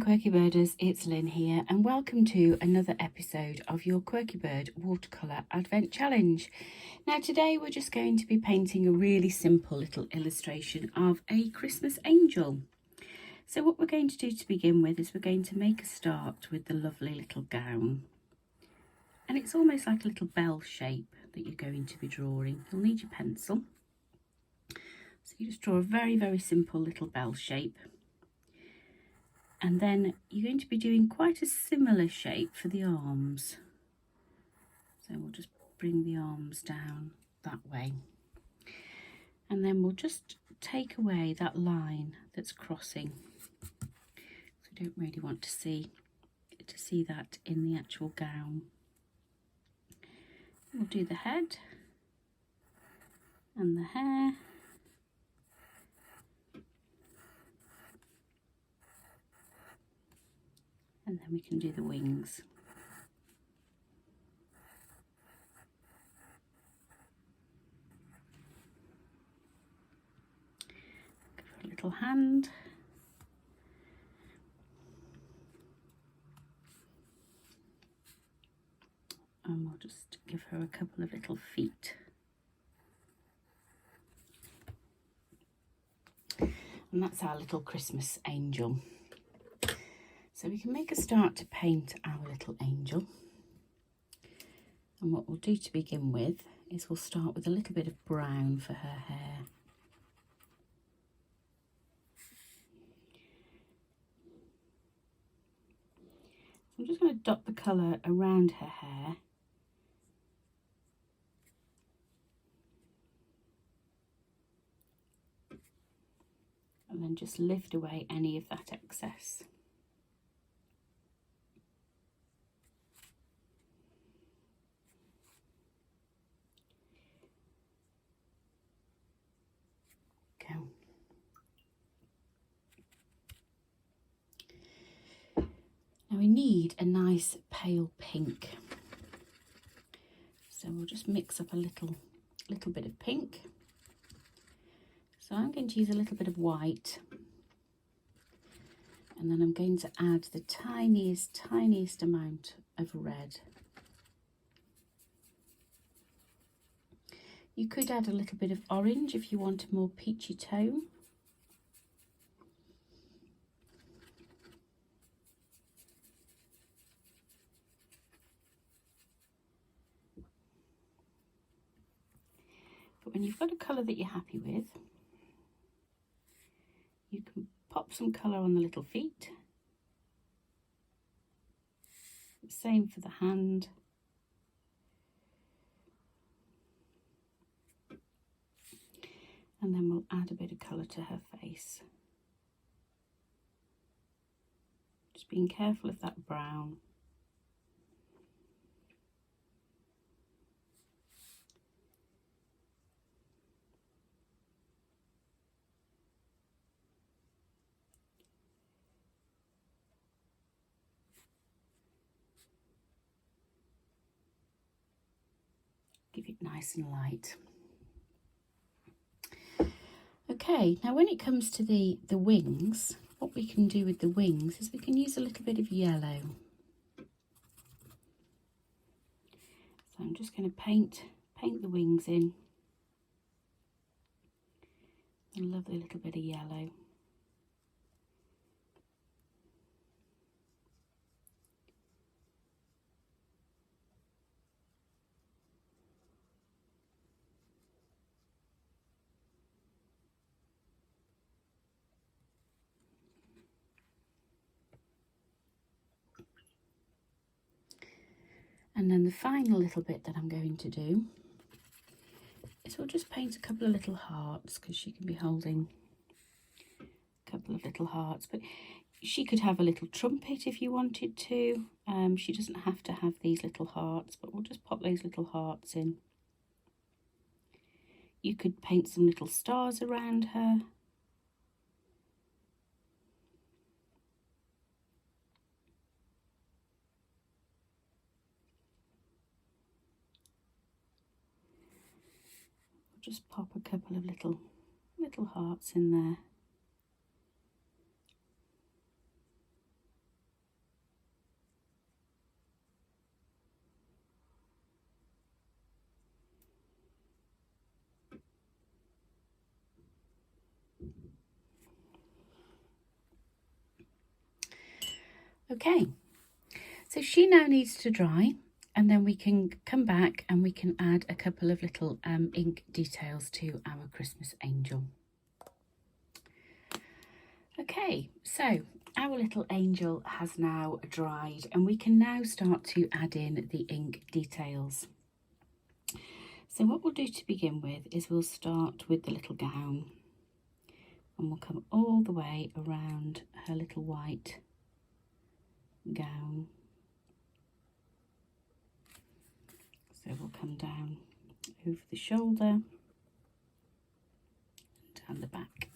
Quirky Birders, it's Lynn here and welcome to another episode of your Quirky Bird Watercolour Advent Challenge. Now today we're just going to be painting a really simple little illustration of a Christmas angel. So what we're going to do to begin with is we're going to make a start with the lovely little gown. And it's almost like a little bell shape that you're going to be drawing. You'll need your pencil. So you just draw a very simple little bell shape. And then you're going to be doing quite a similar shape for the arms. So we'll just bring the arms down that way. And then we'll just take away that line that's crossing. So we don't really want to see that in the actual gown. We'll do the head and the hair. And then we can do the wings. Give her a little hand. And we'll just give her a couple of little feet. And that's our little Christmas angel. So we can make a start to paint our little angel. And what we'll do to begin with is we'll start with a little bit of brown for her hair. So I'm just going to dot the colour around her hair. And then just lift away any of that excess. Now we need a nice pale pink. So we'll just mix up a little bit of pink. So I'm going to use a little bit of white. And then I'm going to add the tiniest amount of red. You could add a little bit of orange if you want a more peachy tone. But when you've got a colour that you're happy with, you can pop some colour on the little feet. Same for the hand. And then we'll add a bit of colour to her face. Just being careful of that brown. Give it nice and light. Okay, now when it comes to the wings, what we can do with the wings is we can use a little bit of yellow. So I'm just going to paint the wings in. A lovely little bit of yellow. And then the final little bit that I'm going to do is we'll just paint a couple of little hearts, because she can be holding a couple of little hearts. But she could have a little trumpet if you wanted to. She doesn't have to have these little hearts, but we'll just pop those little hearts in. You could paint some little stars around her. Just pop a couple of little hearts in there. Okay, so she now needs to dry, and then we can come back and we can add a couple of little ink details to our Christmas angel. Okay, so our little angel has now dried, and we can now start to add in the ink details. So what we'll do to begin with is we'll start with the little gown, and we'll come all the way around her little white gown. So we'll come down over the shoulder, down the back.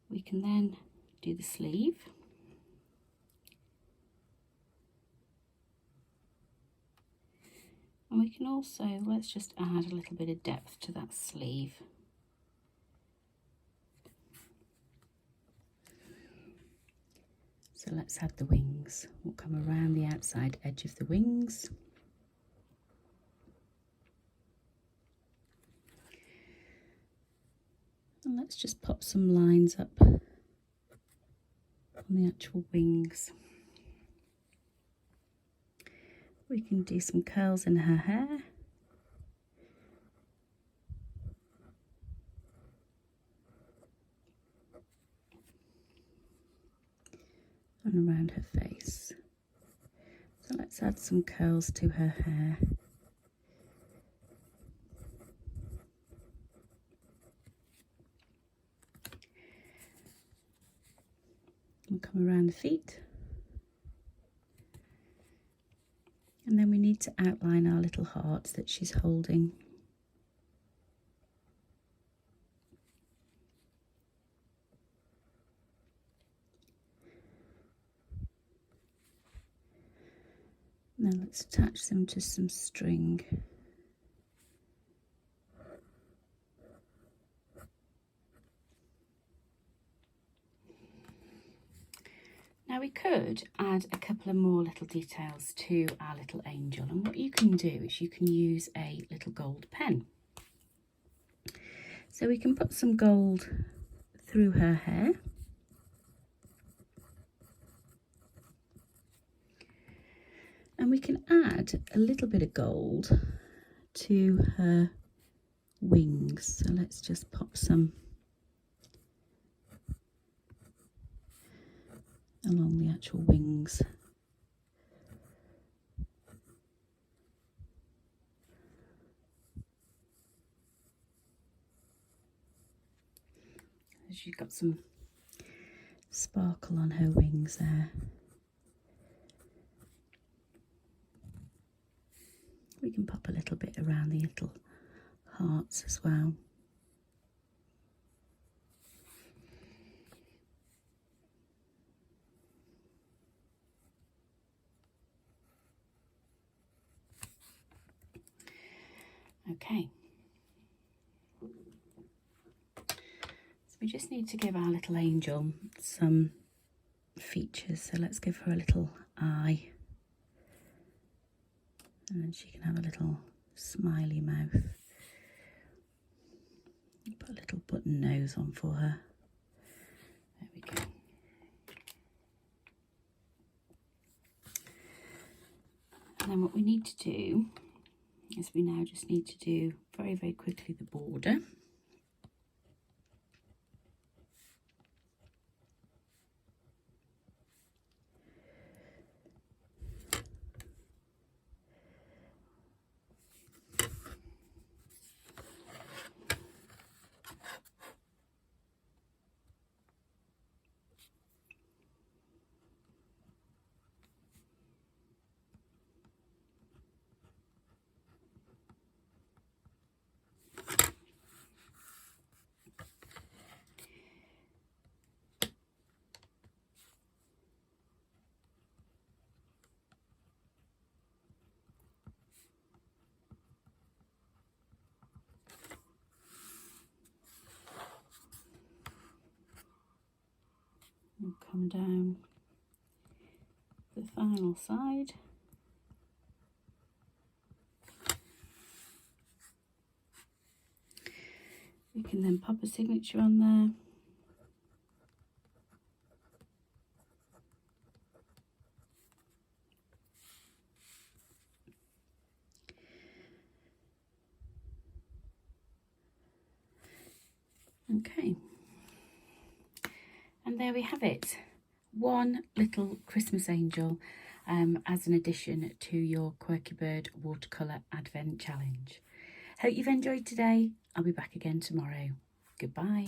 We can then do the sleeve. And we can also, let's just add a little bit of depth to that sleeve. So let's add the wings. We'll come around the outside edge of the wings. And let's just pop some lines up on the actual wings. We can do some curls in her hair. And around her face. So let's add some curls to her hair. We'll come around the feet. And then we need to outline our little hearts that she's holding. Now let's attach them to some string. Now we could add a couple of more little details to our little angel, and what you can do is you can use a little gold pen. So we can put some gold through her hair. And we can add a little bit of gold to her wings. So let's just pop some along the actual wings. She's got some sparkle on her wings there. We can pop a little bit around the little hearts as well. Okay. So we just need to give our little angel some features. So let's give her a little eye. And then she can have a little smiley mouth. Put a little button nose on for her. There we go. And then what we need to do is we now just need to do very, very quickly the border. And come down the final side. We can then pop a signature on there. Okay. And there we have it. One little Christmas angel as an addition to your Quirky Bird Watercolour Advent Challenge. Hope you've enjoyed today. I'll be back again tomorrow. Goodbye.